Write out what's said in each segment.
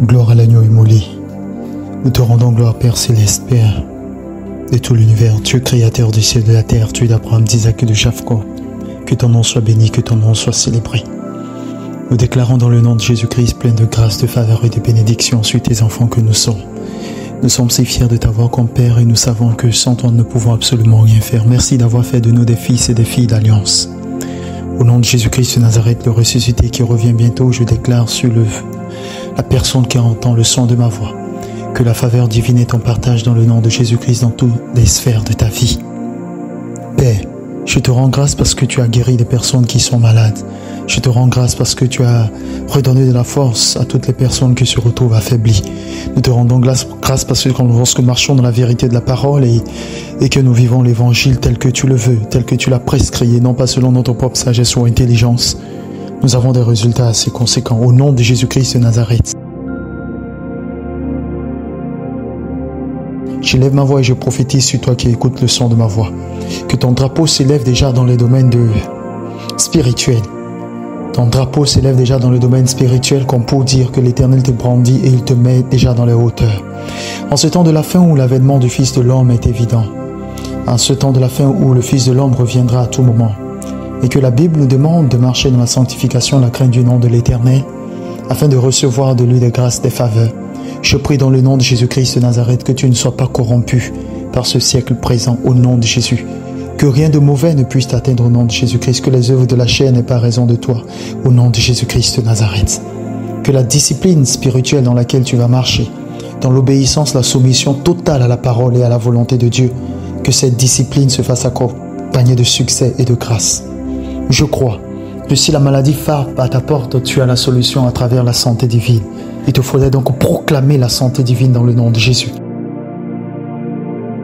Gloire à l'agneau immolé. Nous te rendons gloire, Père céleste, Père de tout l'univers, Dieu créateur du ciel et de la terre, Dieu d'Abraham, d'Isaac et de Jacob. Que ton nom soit béni, que ton nom soit célébré. Nous déclarons dans le nom de Jésus-Christ, plein de grâce, de faveur et de bénédiction sur tes enfants que nous sommes. Nous sommes si fiers de t'avoir comme Père et nous savons que sans toi nous ne pouvons absolument rien faire. Merci d'avoir fait de nous des fils et des filles d'alliance. Au nom de Jésus-Christ de Nazareth, le ressuscité qui revient bientôt, je déclare sur la personne qui entend le son de ma voix, que la faveur divine est en partage dans le nom de Jésus-Christ dans toutes les sphères de ta vie. Père, je te rends grâce parce que tu as guéri des personnes qui sont malades. Je te rends grâce parce que tu as redonné de la force à toutes les personnes qui se retrouvent affaiblies. Nous te rendons grâce parce que lorsque nous marchons dans la vérité de la parole et que nous vivons l'évangile tel que tu le veux, tel que tu l'as prescrit, et non pas selon notre propre sagesse ou intelligence, nous avons des résultats assez conséquents. Au nom de Jésus-Christ de Nazareth. Je lève ma voix et je prophétise sur toi qui écoutes le son de ma voix. Que ton drapeau s'élève déjà dans les domaines spirituels. Ton drapeau s'élève déjà dans le domaine spirituel comme pour dire que l'Éternel te brandit et il te met déjà dans les hauteurs. En ce temps de la fin où l'avènement du Fils de l'homme est évident. En ce temps de la fin où le Fils de l'homme reviendra à tout moment. Et que la Bible nous demande de marcher dans la sanctification, la crainte du nom de l'Éternel, afin de recevoir de lui des grâces, des faveurs. Je prie dans le nom de Jésus-Christ de Nazareth que tu ne sois pas corrompu par ce siècle présent au nom de Jésus. Que rien de mauvais ne puisse t'atteindre au nom de Jésus-Christ, que les œuvres de la chair n'aient pas raison de toi au nom de Jésus-Christ de Nazareth. Que la discipline spirituelle dans laquelle tu vas marcher, dans l'obéissance, la soumission totale à la parole et à la volonté de Dieu, que cette discipline se fasse accompagner de succès et de grâce. Je crois que si la maladie frappe à ta porte, tu as la solution à travers la santé divine. Il te faudrait donc proclamer la santé divine dans le nom de Jésus.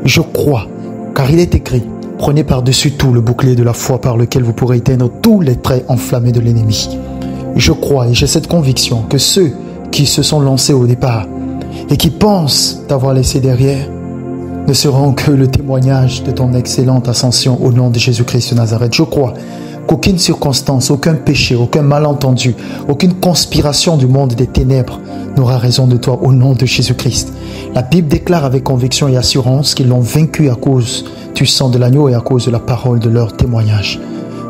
Je crois, car il est écrit, prenez par-dessus tout le bouclier de la foi par lequel vous pourrez éteindre tous les traits enflammés de l'ennemi. Je crois et j'ai cette conviction que ceux qui se sont lancés au départ et qui pensent t'avoir laissé derrière ne seront que le témoignage de ton excellente ascension au nom de Jésus-Christ de Nazareth. Je crois qu'aucune circonstance, aucun péché, aucun malentendu, aucune conspiration du monde des ténèbres n'aura raison de toi au nom de Jésus-Christ. La Bible déclare avec conviction et assurance qu'ils l'ont vaincu à cause du sang de l'agneau et à cause de la parole de leur témoignage.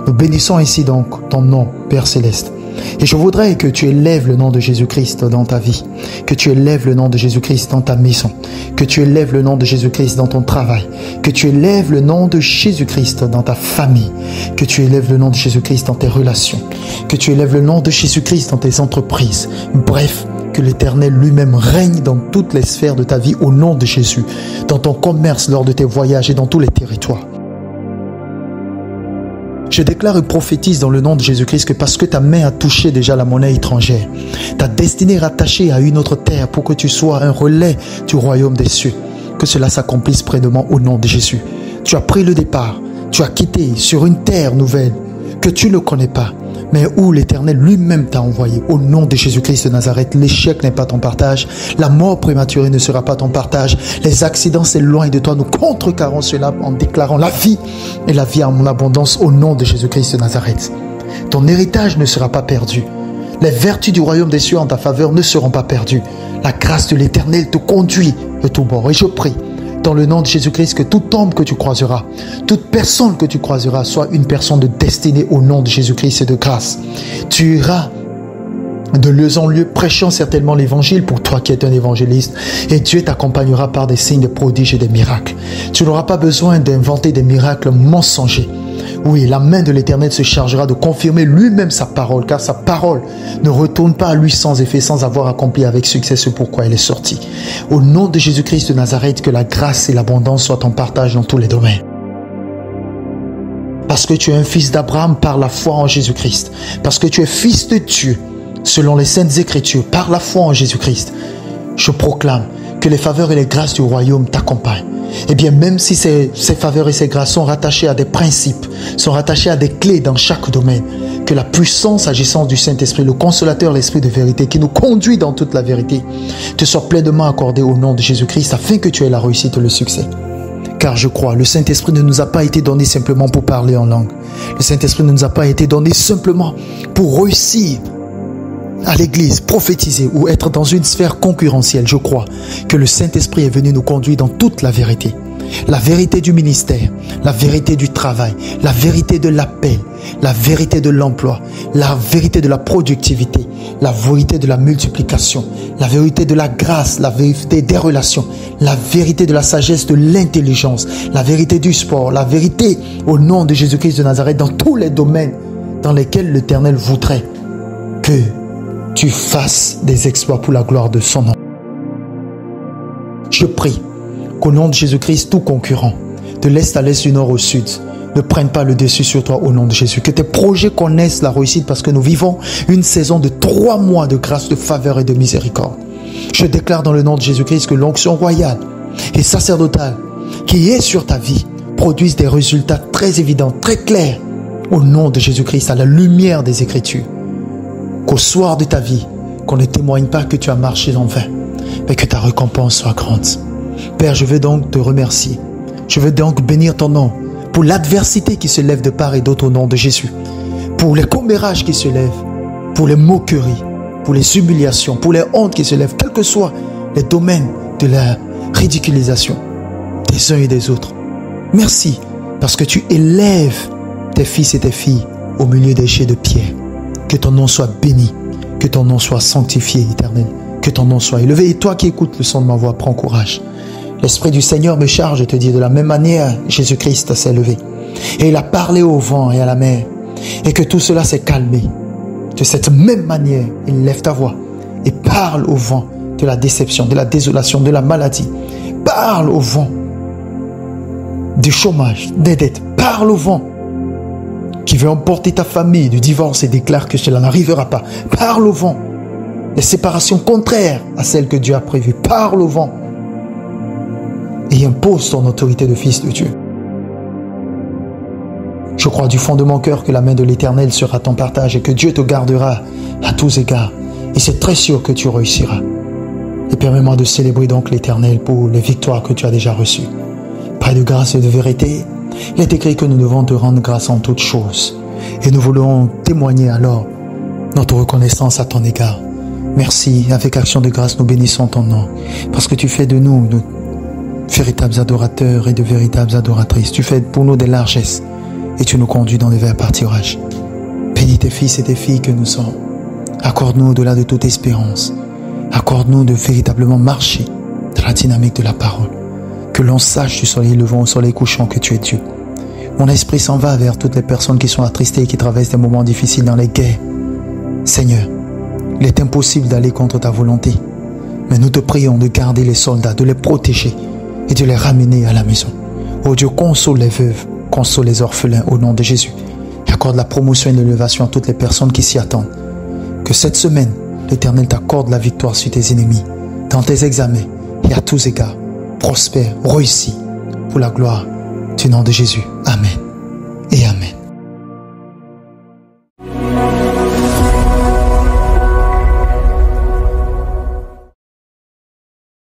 Nous bénissons ainsi donc ton nom, Père Céleste. Et je voudrais que tu élèves le nom de Jésus-Christ dans ta vie, que tu élèves le nom de Jésus-Christ dans ta maison, que tu élèves le nom de Jésus-Christ dans ton travail, que tu élèves le nom de Jésus-Christ dans ta famille, que tu élèves le nom de Jésus-Christ dans tes relations, que tu élèves le nom de Jésus-Christ dans tes entreprises. Bref, que l'Éternel lui-même règne dans toutes les sphères de ta vie au nom de Jésus, dans ton commerce, lors de tes voyages et dans tous les territoires. Je déclare et prophétise dans le nom de Jésus-Christ que parce que ta main a touché déjà la monnaie étrangère, ta destinée est rattachée à une autre terre pour que tu sois un relais du royaume des cieux. Que cela s'accomplisse près de moi au nom de Jésus. Tu as pris le départ, tu as quitté sur une terre nouvelle que tu ne connais pas, mais où l'Éternel lui-même t'a envoyé. Au nom de Jésus-Christ de Nazareth, l'échec n'est pas ton partage, la mort prématurée ne sera pas ton partage, les accidents s'éloignent de toi. Nous contrecarrons cela en déclarant la vie et la vie en abondance au nom de Jésus-Christ de Nazareth. Ton héritage ne sera pas perdu. Les vertus du royaume des cieux en ta faveur ne seront pas perdues. La grâce de l'Éternel te conduit de tous bords. Et je prie dans le nom de Jésus-Christ que tout homme que tu croiseras, toute personne que tu croiseras soit une personne de destinée au nom de Jésus-Christ et de grâce. Tu iras de lieu en lieu prêchant certainement l'évangile pour toi qui es un évangéliste, et Dieu t'accompagnera par des signes, des prodiges et des miracles. Tu n'auras pas besoin d'inventer des miracles mensongers. Oui, la main de l'Éternel se chargera de confirmer lui-même sa parole, car sa parole ne retourne pas à lui sans effet, sans avoir accompli avec succès ce pourquoi elle est sortie. Au nom de Jésus-Christ de Nazareth, que la grâce et l'abondance soient en partage dans tous les domaines. Parce que tu es un fils d'Abraham par la foi en Jésus-Christ, parce que tu es fils de Dieu, selon les saintes écritures, par la foi en Jésus-Christ, je proclame que les faveurs et les grâces du royaume t'accompagnent. Eh bien, même si ces faveurs et ces grâces sont rattachées à des principes, sont rattachées à des clés dans chaque domaine, que la puissance agissante du Saint-Esprit, le consolateur, l'Esprit de vérité, qui nous conduit dans toute la vérité, te soit pleinement accordé au nom de Jésus-Christ, afin que tu aies la réussite et le succès. Car je crois, le Saint-Esprit ne nous a pas été donné simplement pour parler en langue. Le Saint-Esprit ne nous a pas été donné simplement pour réussir à l'église, prophétiser ou être dans une sphère concurrentielle, je crois que le Saint-Esprit est venu nous conduire dans toute la vérité. La vérité du ministère, la vérité du travail, la vérité de l'appel, la vérité de l'emploi, la vérité de la productivité, la vérité de la multiplication, la vérité de la grâce, la vérité des relations, la vérité de la sagesse, de l'intelligence, la vérité du sport, la vérité au nom de Jésus-Christ de Nazareth dans tous les domaines dans lesquels l'Éternel voudrait que tu fasses des exploits pour la gloire de son nom. Je prie qu'au nom de Jésus-Christ, tout concurrent, de l'est à l'est, du nord au sud, ne prenne pas le dessus sur toi au nom de Jésus. Que tes projets connaissent la réussite parce que nous vivons une saison de 3 mois de grâce, de faveur et de miséricorde. Je déclare dans le nom de Jésus-Christ que l'onction royale et sacerdotale qui est sur ta vie produise des résultats très évidents, très clairs au nom de Jésus-Christ, à la lumière des Écritures. Qu'au soir de ta vie, qu'on ne témoigne pas que tu as marché en vain, mais que ta récompense soit grande. Père, je veux donc te remercier. Je veux donc bénir ton nom pour l'adversité qui se lève de part et d'autre au nom de Jésus. Pour les commérages qui se lèvent, pour les moqueries, pour les humiliations, pour les hontes qui se lèvent, quels que soient les domaines de la ridiculisation des uns et des autres. Merci parce que tu élèves tes fils et tes filles au milieu des jets de pierre. Que ton nom soit béni, que ton nom soit sanctifié, Éternel, que ton nom soit élevé. Et toi qui écoutes le son de ma voix, prends courage. L'Esprit du Seigneur me charge de te dire de la même manière, Jésus-Christ s'est levé. Et il a parlé au vent et à la mer. Et que tout cela s'est calmé. De cette même manière, il lève ta voix et parle au vent de la déception, de la désolation, de la maladie. Parle au vent du chômage, des dettes. Parle au vent qui veut emporter ta famille du divorce et déclare que cela n'arrivera pas. Parle au vent des séparations contraires à celles que Dieu a prévues. Parle au vent et impose ton autorité de fils de Dieu. Je crois du fond de mon cœur que la main de l'Éternel sera ton partage et que Dieu te gardera à tous égards. Et c'est très sûr que tu réussiras. Et permets-moi de célébrer donc l'Éternel pour les victoires que tu as déjà reçues. Près de grâce et de vérité, il est écrit que nous devons te rendre grâce en toutes choses. Et nous voulons témoigner alors notre reconnaissance à ton égard. Merci, avec action de grâce, nous bénissons ton nom. Parce que tu fais de nous de véritables adorateurs et de véritables adoratrices. Tu fais pour nous des largesses et tu nous conduis dans les verts pâturages. Bénis tes fils et tes filles que nous sommes. Accorde-nous au-delà de toute espérance. Accorde-nous de véritablement marcher dans la dynamique de la parole. Que l'on sache du soleil levant au soleil couchant que tu es Dieu. Mon esprit s'en va vers toutes les personnes qui sont attristées et qui traversent des moments difficiles dans les guerres. Seigneur, il est impossible d'aller contre ta volonté. Mais nous te prions de garder les soldats, de les protéger et de les ramener à la maison. Oh Dieu, console les veuves, console les orphelins au nom de Jésus. Et accorde la promotion et l'élévation à toutes les personnes qui s'y attendent. Que cette semaine, l'Éternel t'accorde la victoire sur tes ennemis, dans tes examens et à tous égards. Prospère, réussis pour la gloire du nom de Jésus. Amen.